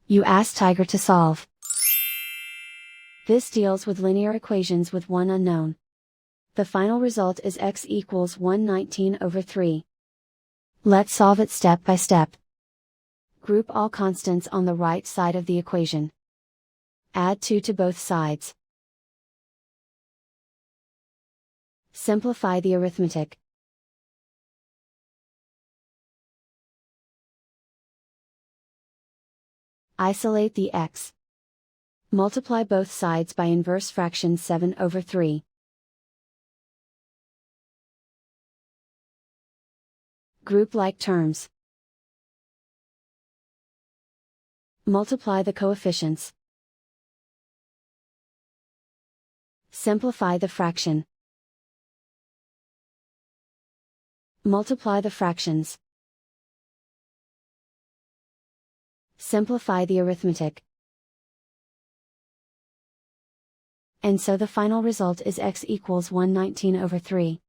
You ask Tiger to solve. This deals with linear equations with one unknown. The final result is x equals 119/3. Let's solve it step by step. Group all constants on the right side of the equation. Add 2 to both sides. Simplify the arithmetic. Isolate the x. Multiply both sides by inverse fraction 7/3. Group like terms. Multiply the coefficients. Simplify the fraction. Multiply the fractions. Simplify the arithmetic. And so the final result is x equals 119/3.